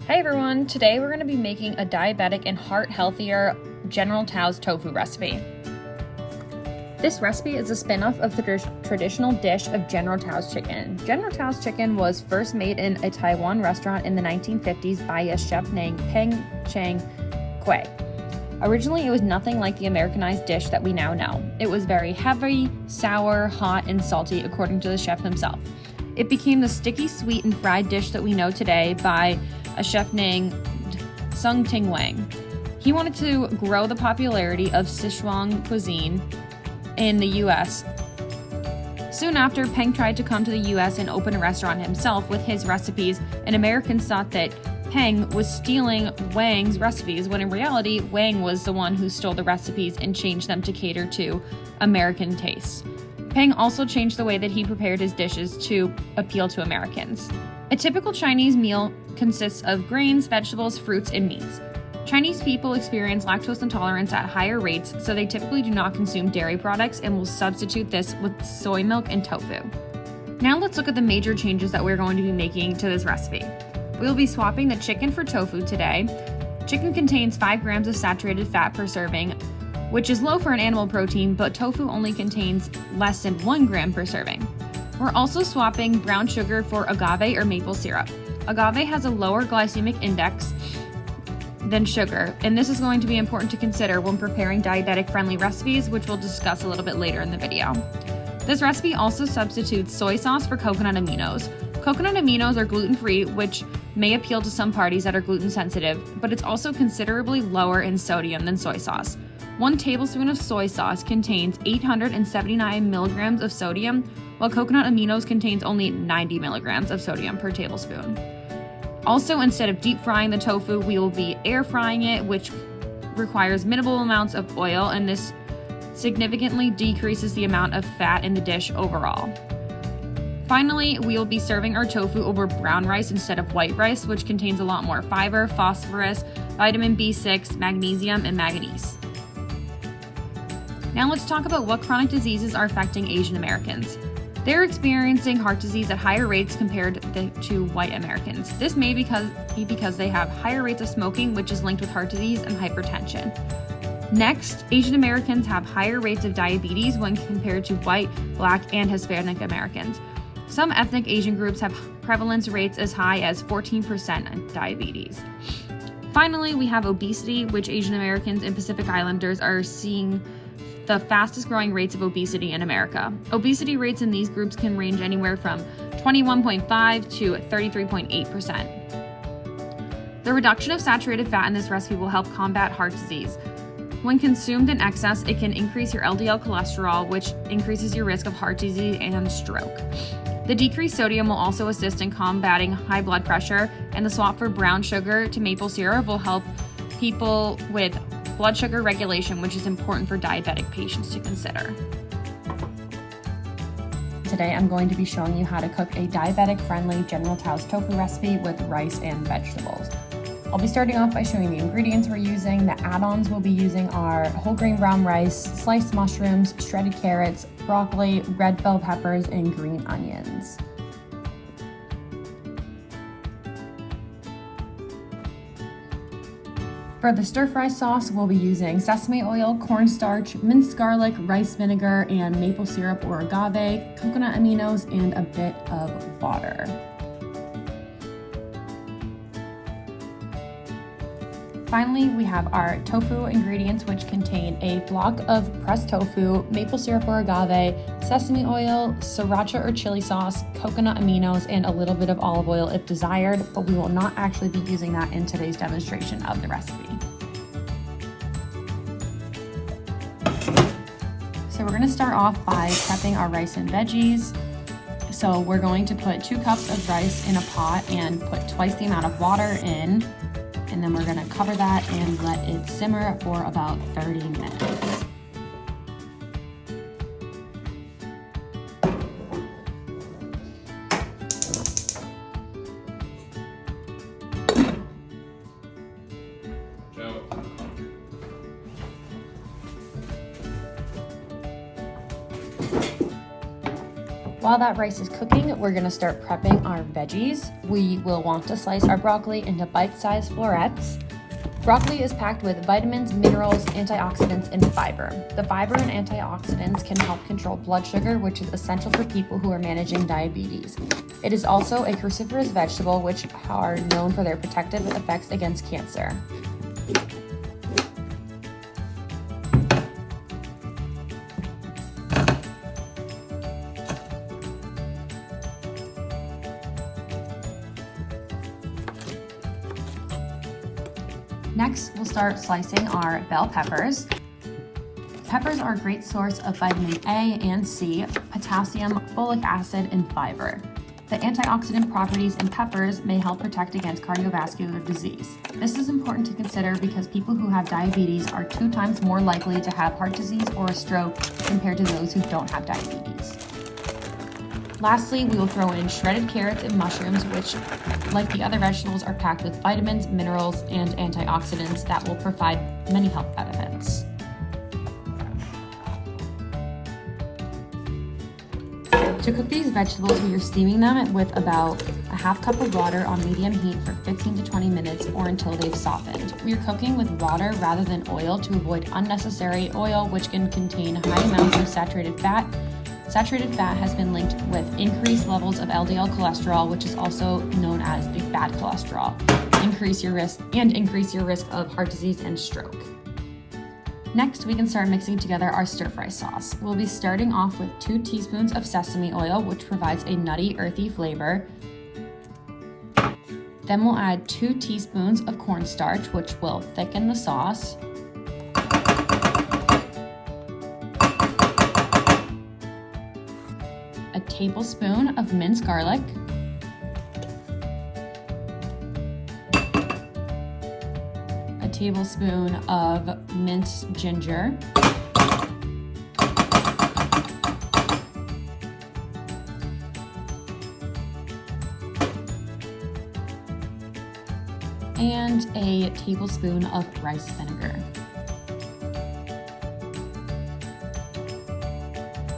Hi everyone, today we're going to be making a diabetic and heart healthier General Tso's Tofu recipe. This recipe is a spin-off of the traditional dish of General Tso's Chicken. General Tso's Chicken was first made in a Taiwan restaurant in the 1950s by a chef named Peng Cheng Kui. Originally, it was nothing like the Americanized dish that we now know. It was very heavy, sour, hot, and salty, according to the chef himself. It became the sticky, sweet, and fried dish that we know today by a chef named Sung Ting Wang. He wanted to grow the popularity of Sichuan cuisine in the U.S. Soon after, Peng tried to come to the U.S. and open a restaurant himself with his recipes, and Americans thought that Peng was stealing Wang's recipes, when in reality, Wang was the one who stole the recipes and changed them to cater to American tastes. Peng also changed the way that he prepared his dishes to appeal to Americans. A typical Chinese meal consists of grains, vegetables, fruits, and meats. Chinese people experience lactose intolerance at higher rates, so they typically do not consume dairy products and will substitute this with soy milk and tofu. Now let's look at the major changes that we're going to be making to this recipe. We will be swapping the chicken for tofu today. Chicken contains 5 grams of saturated fat per serving, which is low for an animal protein, but tofu only contains less than 1 gram per serving. We're also swapping brown sugar for agave or maple syrup. Agave has a lower glycemic index than sugar, and this is going to be important to consider when preparing diabetic-friendly recipes, which we'll discuss a little bit later in the video. This recipe also substitutes soy sauce for coconut aminos. Coconut aminos are gluten-free, which may appeal to some parties that are gluten-sensitive, but it's also considerably lower in sodium than soy sauce. 1 tablespoon of soy sauce contains 879 milligrams of sodium, while coconut aminos contains only 90 milligrams of sodium per tablespoon. Also, instead of deep frying the tofu, we will be air frying it, which requires minimal amounts of oil, and this significantly decreases the amount of fat in the dish overall. Finally, we will be serving our tofu over brown rice instead of white rice, which contains a lot more fiber, phosphorus, vitamin B6, magnesium, and manganese. Now let's talk about what chronic diseases are affecting Asian Americans. They're experiencing heart disease at higher rates compared to white Americans. This may be because they have higher rates of smoking, which is linked with heart disease and hypertension. Next, Asian Americans have higher rates of diabetes when compared to white, Black, and Hispanic Americans. Some ethnic Asian groups have prevalence rates as high as 14% in diabetes. Finally, we have obesity, which Asian Americans and Pacific Islanders are seeing the fastest growing rates of obesity in America. Obesity rates in these groups can range anywhere from 21.5 to 33.8%. The reduction of saturated fat in this recipe will help combat heart disease. When consumed in excess, it can increase your LDL cholesterol, which increases your risk of heart disease and stroke. The decreased sodium will also assist in combating high blood pressure, and the swap for brown sugar to maple syrup will help people with blood sugar regulation, which is important for diabetic patients to consider. Today I'm going to be showing you how to cook a diabetic-friendly General Tso's tofu recipe with rice and vegetables. I'll be starting off by showing the ingredients we're using. The add-ons we'll be using are whole grain brown rice, sliced mushrooms, shredded carrots, broccoli, red bell peppers, and green onions. For the stir-fry sauce, we'll be using sesame oil, cornstarch, minced garlic, rice vinegar, and maple syrup or agave, coconut aminos, and a bit of water. Finally, we have our tofu ingredients, which contain a block of pressed tofu, maple syrup or agave, sesame oil, sriracha or chili sauce, coconut aminos, and a little bit of olive oil if desired, but we will not actually be using that in today's demonstration of the recipe. So we're going to start off by prepping our rice and veggies. So we're going to put 2 cups of rice in a pot and put twice the amount of water in. And then we're going to cover that and let it simmer for about 30 minutes. While that rice is cooking, we're gonna start prepping our veggies. We will want to slice our broccoli into bite-sized florets. Broccoli is packed with vitamins, minerals, antioxidants, and fiber. The fiber and antioxidants can help control blood sugar, which is essential for people who are managing diabetes. It is also a cruciferous vegetable, which are known for their protective effects against cancer. Next, we'll start slicing our bell peppers. Peppers are a great source of vitamin A and C, potassium, folic acid, and fiber. The antioxidant properties in peppers may help protect against cardiovascular disease. This is important to consider because people who have diabetes are 2 times more likely to have heart disease or a stroke compared to those who don't have diabetes. Lastly, we will throw in shredded carrots and mushrooms, which, like the other vegetables, are packed with vitamins, minerals, and antioxidants that will provide many health benefits. To cook these vegetables, we are steaming them with about a half cup of water on medium heat for 15 to 20 minutes or until they've softened. We are cooking with water rather than oil to avoid unnecessary oil, which can contain high amounts of saturated fat. Saturated fat has been linked with increased levels of LDL cholesterol, which is also known as the bad cholesterol. Increase your risk of heart disease and stroke. Next, we can start mixing together our stir-fry sauce. We'll be starting off with 2 teaspoons of sesame oil, which provides a nutty, earthy flavor. Then we'll add 2 teaspoons of cornstarch, which will thicken the sauce. A tablespoon of minced garlic, a tablespoon of minced ginger, and a tablespoon of rice vinegar.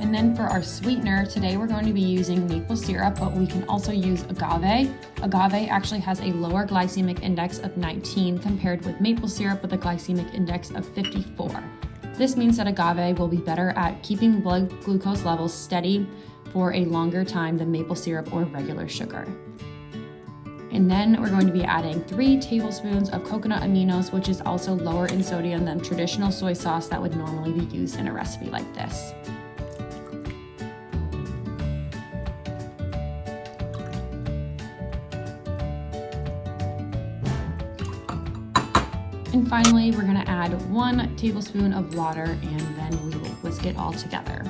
And then for our sweetener, today we're going to be using maple syrup, but we can also use agave. Agave actually has a lower glycemic index of 19 compared with maple syrup with a glycemic index of 54. This means that agave will be better at keeping blood glucose levels steady for a longer time than maple syrup or regular sugar. And then we're going to be adding 3 tablespoons of coconut aminos, which is also lower in sodium than traditional soy sauce that would normally be used in a recipe like this. And finally, we're going to add 1 tablespoon of water, and then we will whisk it all together.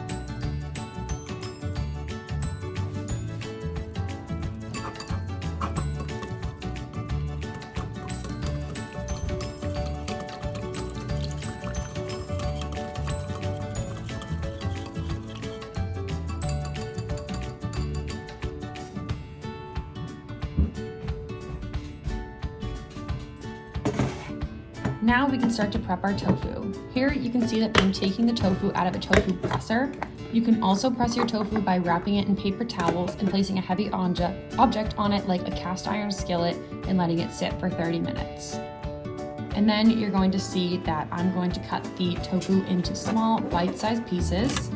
Now we can start to prep our tofu. Here you can see that I'm taking the tofu out of a tofu presser. You can also press your tofu by wrapping it in paper towels and placing a heavy object on it like a cast iron skillet and letting it sit for 30 minutes. And then you're going to see that I'm going to cut the tofu into small bite-sized pieces.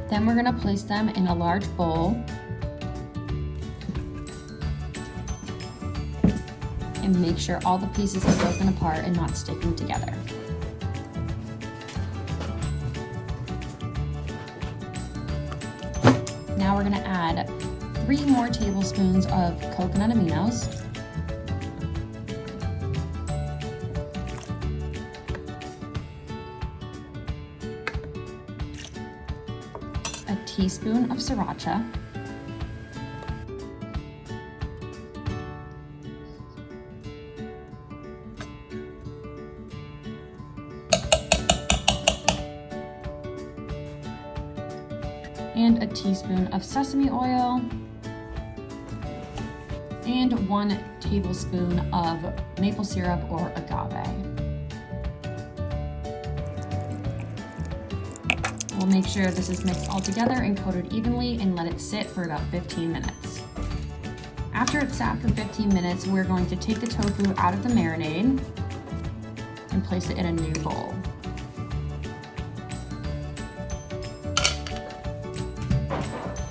Then we're going to place them in a large bowl and make sure all the pieces are broken apart and not sticking together. Now we're going to add 3 more tablespoons of coconut aminos, a teaspoon of sriracha, and a teaspoon of sesame oil, and 1 tablespoon of maple syrup or agave. We'll make sure this is mixed all together and coated evenly and let it sit for about 15 minutes. After it's sat for 15 minutes, we're going to take the tofu out of the marinade and place it in a new bowl.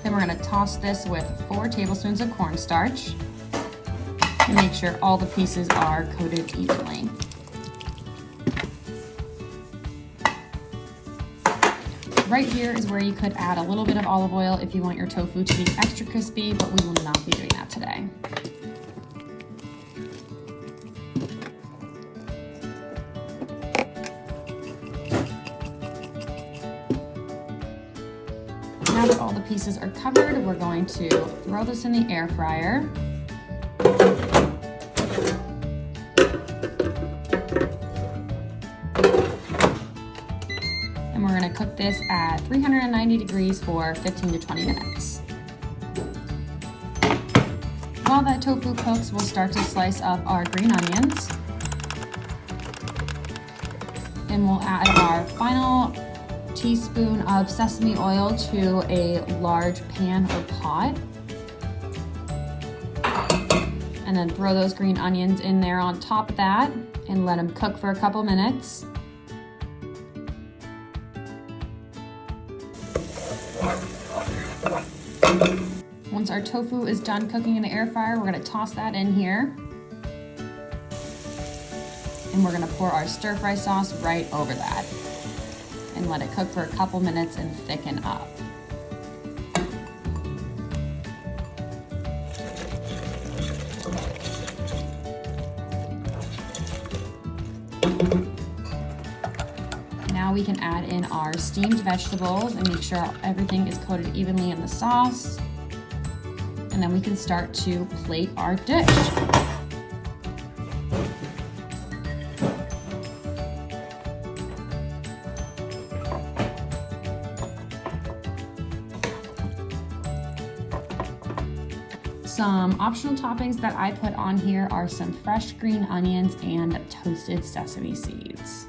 Then we're going to toss this with 4 tablespoons of cornstarch and make sure all the pieces are coated evenly. Right here is where you could add a little bit of olive oil if you want your tofu to be extra crispy, but we will not be doing that today. Now that all the pieces are covered, we're going to throw this in the air fryer. And we're going to cook this at 390 degrees for 15 to 20 minutes. While that tofu cooks, we'll start to slice up our green onions. And we'll add our final teaspoon of sesame oil to a large pan or pot. And then throw those green onions in there on top of that and let them cook for a couple minutes. Once our tofu is done cooking in the air fryer, we're going to toss that in here. And we're going to pour our stir fry sauce right over that and let it cook for a couple minutes and thicken up. Now we can add in our steamed vegetables and make sure everything is coated evenly in the sauce. And then we can start to plate our dish. Some optional toppings that I put on here are some fresh green onions and toasted sesame seeds.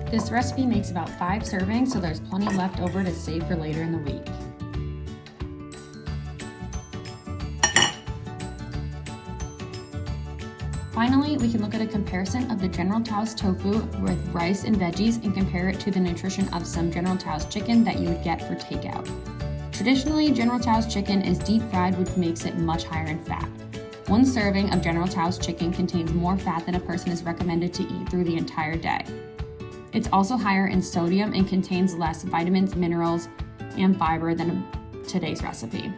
This recipe makes about 5 servings, so there's plenty left over to save for later in the week. Finally, we can look at a comparison of the General Tso's tofu with rice and veggies and compare it to the nutrition of some General Tso's chicken that you would get for takeout. Traditionally, General Tso's chicken is deep fried, which makes it much higher in fat. One serving of General Tso's chicken contains more fat than a person is recommended to eat through the entire day. It's also higher in sodium and contains less vitamins, minerals, and fiber than today's recipe.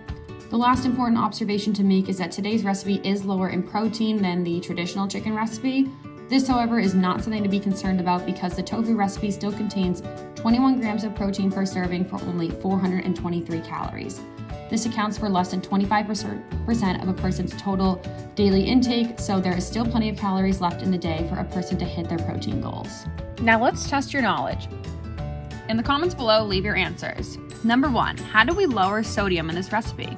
The last important observation to make is that today's recipe is lower in protein than the traditional chicken recipe. This, however, is not something to be concerned about because the tofu recipe still contains 21 grams of protein per serving for only 423 calories. This accounts for less than 25% of a person's total daily intake, so there is still plenty of calories left in the day for a person to hit their protein goals. Now let's test your knowledge. In the comments below, leave your answers. Number 1, how do we lower sodium in this recipe?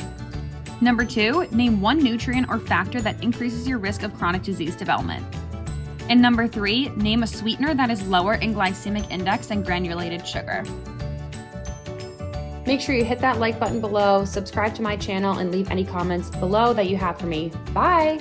Number 2, name one nutrient or factor that increases your risk of chronic disease development. And number 3, name a sweetener that is lower in glycemic index than granulated sugar. Make sure you hit that like button below, subscribe to my channel, and leave any comments below that you have for me. Bye!